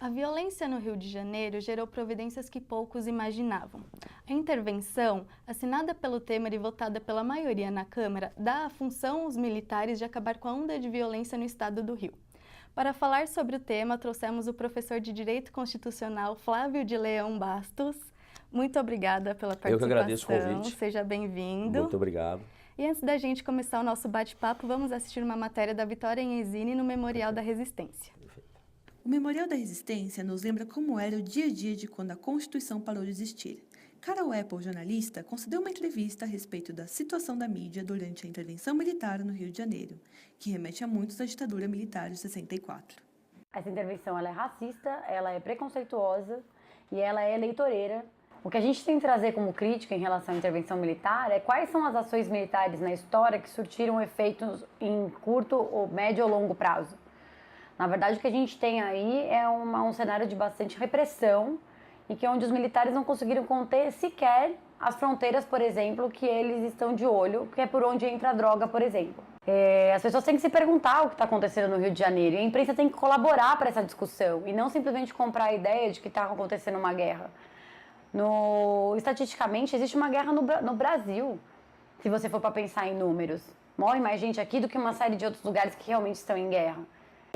A violência no Rio de Janeiro gerou providências que poucos imaginavam. A intervenção, assinada pelo Temer e votada pela maioria na Câmara, dá a função aos militares de acabar com a onda de violência no estado do Rio. Para falar sobre o tema, trouxemos o professor de Direito Constitucional Flávio de Leão Bastos. Muito obrigada pela participação. Eu que agradeço o convite. Seja bem-vindo. Muito obrigado. E antes da gente começar o nosso bate-papo, vamos assistir uma matéria da Vitória Inhesini no Memorial da Resistência. O Memorial da Resistência nos lembra como era o dia a dia de quando a Constituição parou de existir. Carol Apple, jornalista, concedeu uma entrevista a respeito da situação da mídia durante a intervenção militar no Rio de Janeiro, que remete a muitos à ditadura militar de 64. Essa intervenção ela é racista, ela é preconceituosa e ela é eleitoreira. O que a gente tem que trazer como crítica em relação à intervenção militar é quais são as ações militares na história que surtiram efeitos em curto, ou médio ou longo prazo. Na verdade, o que a gente tem aí é um cenário de bastante repressão e que onde os militares não conseguiram conter sequer as fronteiras, por exemplo, que eles estão de olho, que é por onde entra a droga, por exemplo. As pessoas têm que se perguntar o que está acontecendo no Rio de Janeiro e a imprensa tem que colaborar para essa discussão e não simplesmente comprar a ideia de que está acontecendo uma guerra. Estatisticamente, existe uma guerra no Brasil, se você for para pensar em números. Morre mais gente aqui do que uma série de outros lugares que realmente estão em guerra.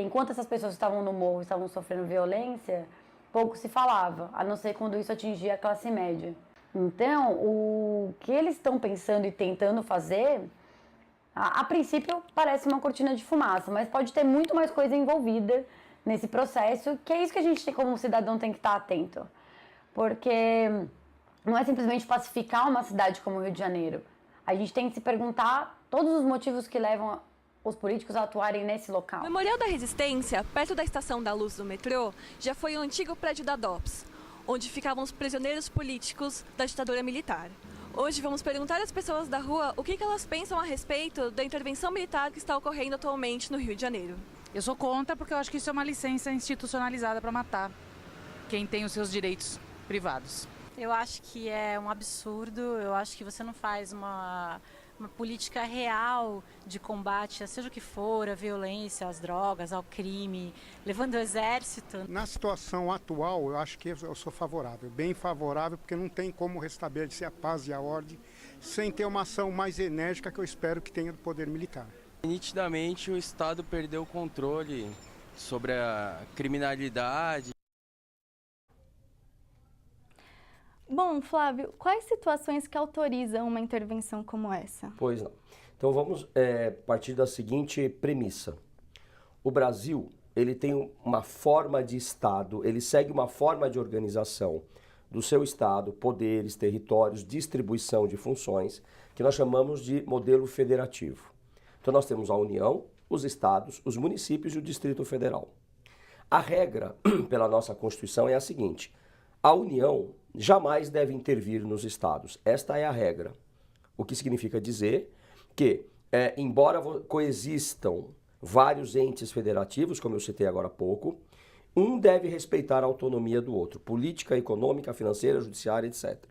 Enquanto essas pessoas estavam no morro, estavam sofrendo violência, pouco se falava, a não ser quando isso atingia a classe média. Então, o que eles estão pensando e tentando fazer, a princípio parece uma cortina de fumaça, mas pode ter muito mais coisa envolvida nesse processo, que é isso que a gente, como cidadão, tem que estar atento. Porque não é simplesmente pacificar uma cidade como o Rio de Janeiro. A gente tem que se perguntar todos os motivos que levam os políticos a atuarem nesse local. O Memorial da Resistência, perto da Estação da Luz do metrô, já foi o antigo prédio da DOPS, onde ficavam os prisioneiros políticos da ditadura militar. Hoje vamos perguntar às pessoas da rua o que elas pensam a respeito da intervenção militar que está ocorrendo atualmente no Rio de Janeiro. Eu sou contra porque eu acho que isso é uma licença institucionalizada para matar quem tem os seus direitos privados. Eu acho que é um absurdo, eu acho que você não faz uma política real de combate, seja o que for, à violência, às drogas, ao crime, levando o exército. Na situação atual, eu acho que eu sou favorável, bem favorável, porque não tem como restabelecer a paz e a ordem sem ter uma ação mais enérgica que eu espero que tenha do poder militar. Nitidamente o Estado perdeu o controle sobre a criminalidade. Bom, Flávio, quais situações que autorizam uma intervenção como essa? Pois não. Então vamos partir da seguinte premissa. O Brasil, ele tem uma forma de Estado, ele segue uma forma de organização do seu Estado, poderes, territórios, distribuição de funções, que nós chamamos de modelo federativo. Então nós temos a União, os Estados, os municípios e o Distrito Federal. A regra, pela nossa Constituição, é a seguinte: a União jamais deve intervir nos estados. Esta é a regra. O que significa dizer que, embora coexistam vários entes federativos, como eu citei agora há pouco, um deve respeitar a autonomia do outro, política, econômica, financeira, judiciária, etc.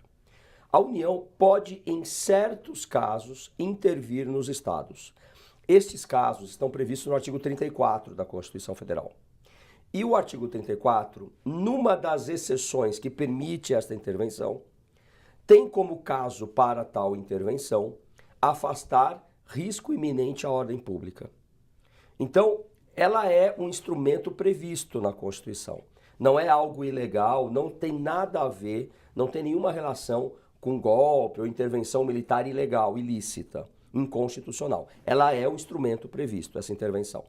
A União pode, em certos casos, intervir nos estados. Estes casos estão previstos no artigo 34 da Constituição Federal. E o artigo 34, numa das exceções que permite esta intervenção, tem como caso para tal intervenção afastar risco iminente à ordem pública. Então, ela é um instrumento previsto na Constituição. Não é algo ilegal, não tem nada a ver, não tem nenhuma relação com golpe ou intervenção militar ilegal, ilícita, inconstitucional. Ela é um instrumento previsto, essa intervenção.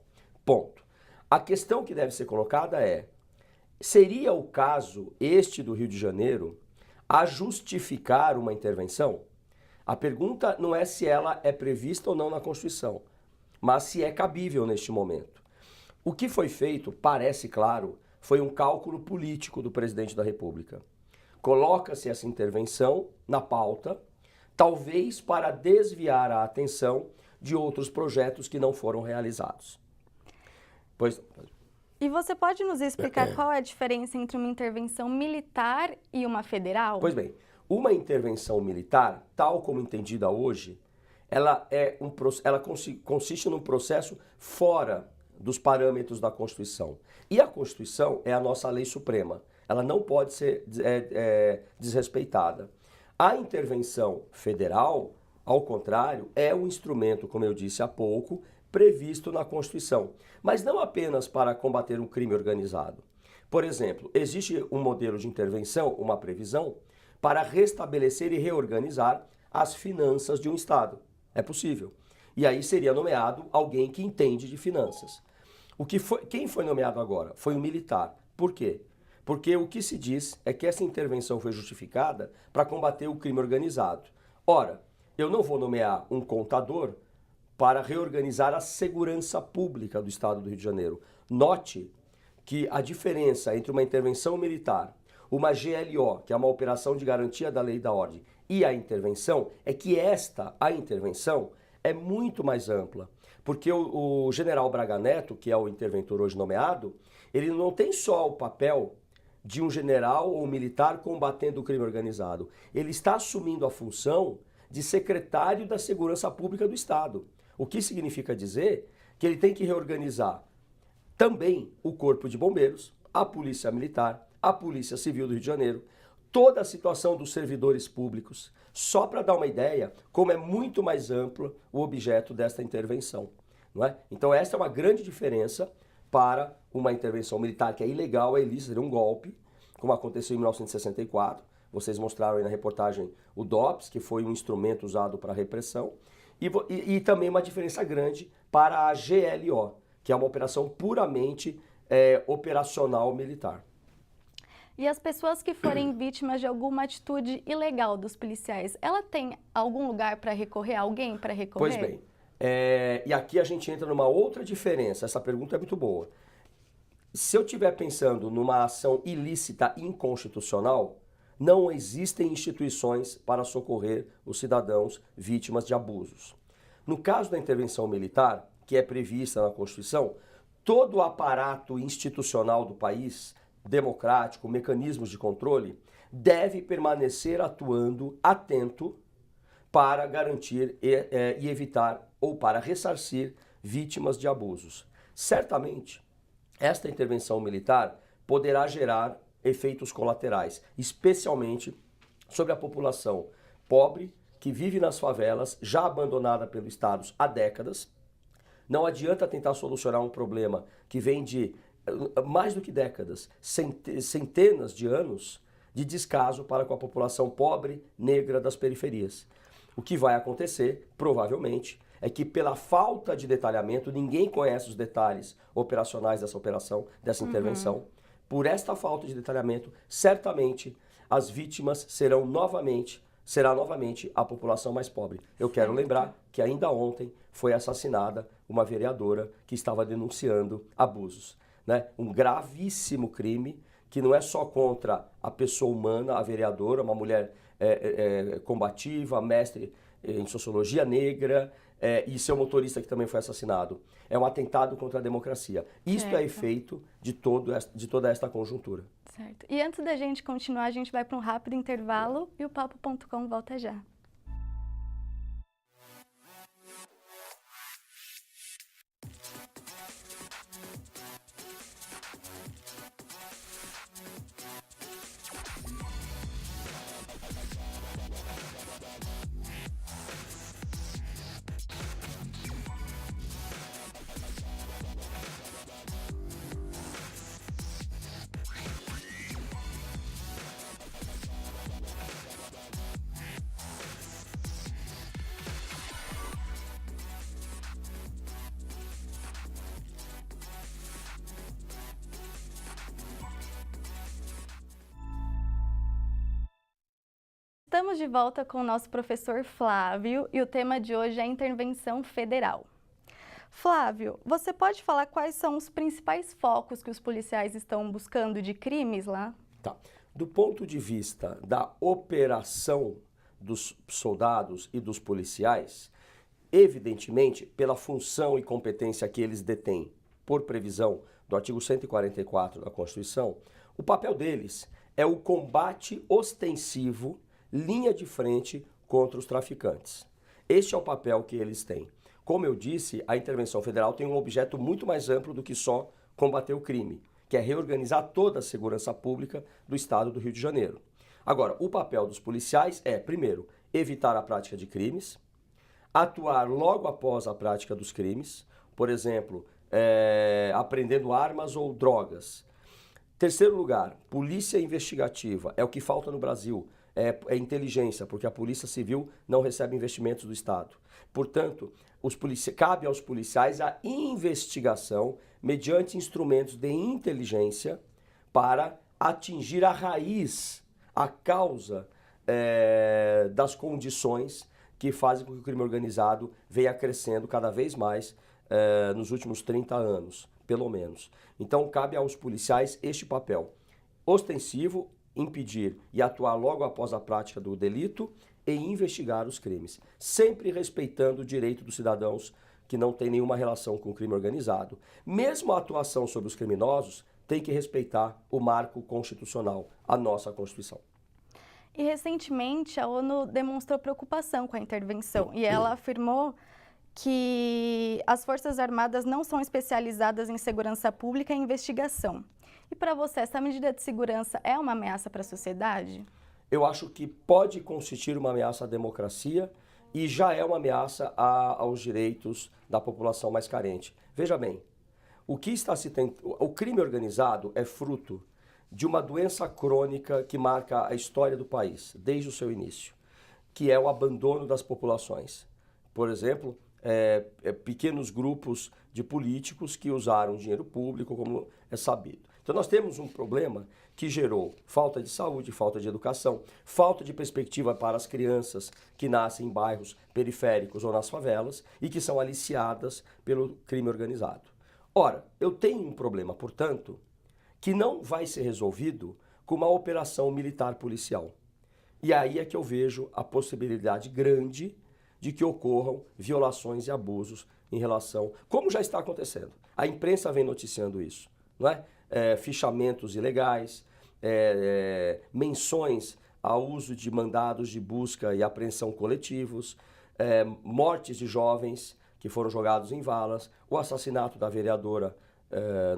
Ponto. A questão que deve ser colocada é: seria o caso este do Rio de Janeiro a justificar uma intervenção? A pergunta não é se ela é prevista ou não na Constituição, mas se é cabível neste momento. O que foi feito, parece claro, foi um cálculo político do presidente da República. Coloca-se essa intervenção na pauta, talvez para desviar a atenção de outros projetos que não foram realizados. Pois. E você pode nos explicar qual é a diferença entre uma intervenção militar e uma federal? Pois bem, uma intervenção militar, tal como entendida hoje, ela consiste num processo fora dos parâmetros da Constituição. E a Constituição é a nossa lei suprema. Ela não pode ser desrespeitada. A intervenção federal, ao contrário, é um instrumento, como eu disse há pouco, previsto na Constituição. Mas não apenas para combater um crime organizado. Por exemplo, existe um modelo de intervenção, uma previsão, para restabelecer e reorganizar as finanças de um Estado. É possível. E aí seria nomeado alguém que entende de finanças. Quem foi nomeado agora? Foi um militar. Por quê? Porque o que se diz é que essa intervenção foi justificada para combater o crime organizado. Ora, eu não vou nomear um contador para reorganizar a segurança pública do Estado do Rio de Janeiro. Note que a diferença entre uma intervenção militar, uma GLO, que é uma operação de garantia da lei e da ordem, e a intervenção, é que a intervenção, é muito mais ampla. Porque o general Braga Neto, que é o interventor hoje nomeado, ele não tem só o papel de um general ou militar combatendo o crime organizado. Ele está assumindo a função de secretário da Segurança Pública do Estado. O que significa dizer que ele tem que reorganizar também o Corpo de Bombeiros, a Polícia Militar, a Polícia Civil do Rio de Janeiro, toda a situação dos servidores públicos, só para dar uma ideia como é muito mais amplo o objeto desta intervenção. Não é? Então essa é uma grande diferença para uma intervenção militar que é ilegal, é ilícita, seria um golpe, como aconteceu em 1964. Vocês mostraram aí na reportagem o DOPS, que foi um instrumento usado para repressão, e também uma diferença grande para a GLO, que é uma operação puramente operacional militar. E as pessoas que forem vítimas de alguma atitude ilegal dos policiais, ela tem algum lugar para recorrer, alguém para recorrer? Pois bem, e aqui a gente entra numa outra diferença, essa pergunta é muito boa. Se eu estiver pensando numa ação ilícita inconstitucional, não existem instituições para socorrer os cidadãos vítimas de abusos. No caso da intervenção militar, que é prevista na Constituição, todo o aparato institucional do país, democrático, mecanismos de controle, deve permanecer atuando atento para garantir e evitar ou para ressarcir vítimas de abusos. Certamente, esta intervenção militar poderá gerar efeitos colaterais, especialmente sobre a população pobre que vive nas favelas, já abandonada pelos estados há décadas. Não adianta tentar solucionar um problema que vem de mais do que décadas, centenas de anos de descaso para com a população pobre, negra das periferias. O que vai acontecer, provavelmente, é que pela falta de detalhamento, ninguém conhece os detalhes operacionais dessa operação, dessa intervenção. Por esta falta de detalhamento, certamente as vítimas será novamente a população mais pobre. Eu quero lembrar que ainda ontem foi assassinada uma vereadora que estava denunciando abusos. Né? Um gravíssimo crime que não é só contra a pessoa humana, a vereadora, uma mulher combativa, mestre em sociologia negra, e seu motorista que também foi assassinado. É um atentado contra a democracia. Isto é efeito de toda esta conjuntura. Certo. E antes da gente continuar, a gente vai para um rápido intervalo e o Papo.com volta já. Estamos de volta com o nosso professor Flávio e o tema de hoje é a intervenção federal. Flávio, você pode falar quais são os principais focos que os policiais estão buscando de crimes lá? Tá. Do ponto de vista da operação dos soldados e dos policiais, evidentemente, pela função e competência que eles detêm, por previsão do artigo 144 da Constituição, o papel deles é o combate ostensivo, linha de frente contra os traficantes. Este é o papel que eles têm. Como eu disse, a intervenção federal tem um objeto muito mais amplo do que só combater o crime, que é reorganizar toda a segurança pública do estado do Rio de Janeiro. Agora, o papel dos policiais é, primeiro, evitar a prática de crimes, atuar logo após a prática dos crimes, por exemplo, apreendendo armas ou drogas. Terceiro lugar, polícia investigativa. É o que falta no Brasil, é inteligência, porque a Polícia Civil não recebe investimentos do Estado. Portanto, cabe aos policiais a investigação mediante instrumentos de inteligência para atingir a raiz, a causa das condições que fazem com que o crime organizado venha crescendo cada vez mais nos últimos 30 anos, pelo menos. Então, cabe aos policiais este papel ostensivo, impedir e atuar logo após a prática do delito e investigar os crimes, sempre respeitando o direito dos cidadãos que não tem nenhuma relação com o crime organizado. Mesmo a atuação sobre os criminosos tem que respeitar o marco constitucional, a nossa Constituição. E recentemente a ONU demonstrou preocupação com a intervenção e ela afirmou que as Forças Armadas não são especializadas em segurança pública e investigação. E para você, essa medida de segurança é uma ameaça para a sociedade? Eu acho que pode constituir uma ameaça à democracia e já é uma ameaça aos direitos da população mais carente. Veja bem, o crime organizado é fruto de uma doença crônica que marca a história do país, desde o seu início, que é o abandono das populações. Por exemplo, pequenos grupos de políticos que usaram dinheiro público, como é sabido. Então nós temos um problema que gerou falta de saúde, falta de educação, falta de perspectiva para as crianças que nascem em bairros periféricos ou nas favelas e que são aliciadas pelo crime organizado. Ora, eu tenho um problema, portanto, que não vai ser resolvido com uma operação militar policial. E aí é que eu vejo a possibilidade grande de que ocorram violações e abusos em relação, como já está acontecendo. A imprensa vem noticiando isso, não é? Fichamentos ilegais, menções ao uso de mandados de busca e apreensão coletivos, mortes de jovens que foram jogados em valas, o assassinato da vereadora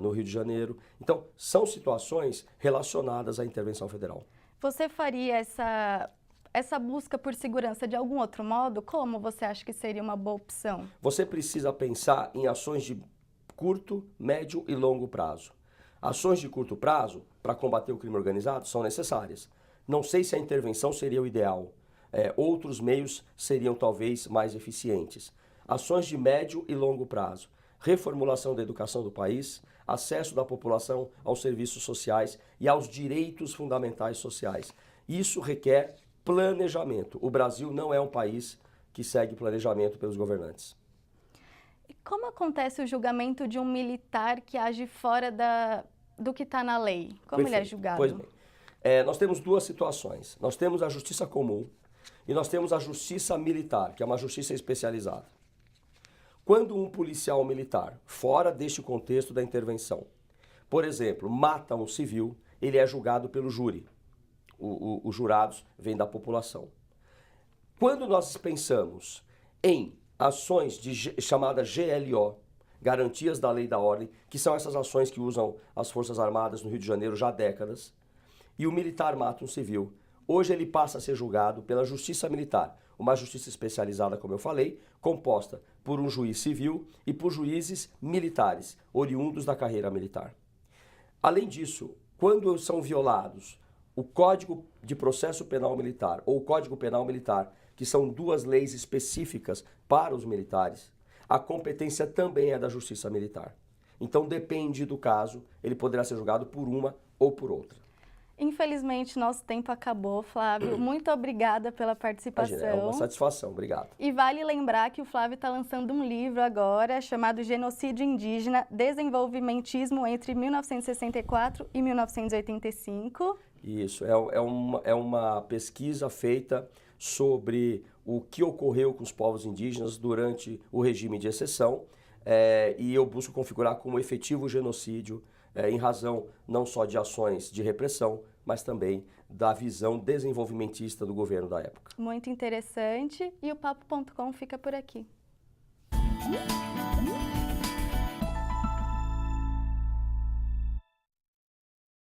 no Rio de Janeiro. Então, são situações relacionadas à intervenção federal. Você faria essa busca por segurança de algum outro modo? Como você acha que seria uma boa opção? Você precisa pensar em ações de curto, médio e longo prazo. Ações de curto prazo, para combater o crime organizado, são necessárias. Não sei se a intervenção seria o ideal. Outros meios seriam talvez mais eficientes. Ações de médio e longo prazo. Reformulação da educação do país, acesso da população aos serviços sociais e aos direitos fundamentais sociais. Isso requer planejamento. O Brasil não é um país que segue planejamento pelos governantes. E como acontece o julgamento de um militar que age fora do que está na lei? Como Perfeito. Ele é julgado? Pois bem, nós temos duas situações. Nós temos a justiça comum e nós temos a justiça militar, que é uma justiça especializada. Quando um policial militar, fora deste contexto da intervenção, por exemplo, mata um civil, ele é julgado pelo júri. Os jurados vêm da população. Quando nós pensamos em ações chamadas GLO, Garantias da Lei e da Ordem, que são essas ações que usam as Forças Armadas no Rio de Janeiro já há décadas, e o militar mata um civil, hoje ele passa a ser julgado pela Justiça Militar, uma justiça especializada, como eu falei, composta por um juiz civil e por juízes militares, oriundos da carreira militar. Além disso, quando são violados o Código de Processo Penal Militar ou o Código Penal Militar, que são duas leis específicas para os militares, a competência também é da Justiça Militar. Então, depende do caso, ele poderá ser julgado por uma ou por outra. Infelizmente, nosso tempo acabou, Flávio. Muito obrigada pela participação. Imagina, é uma satisfação, obrigado. E vale lembrar que o Flávio está lançando um livro agora, chamado Genocídio Indígena, Desenvolvimentismo entre 1964 e 1985. Isso, é uma pesquisa feita sobre o que ocorreu com os povos indígenas durante o regime de exceção, e eu busco configurar como efetivo genocídio, em razão não só de ações de repressão, mas também da visão desenvolvimentista do governo da época. Muito interessante, e o Papo.com fica por aqui.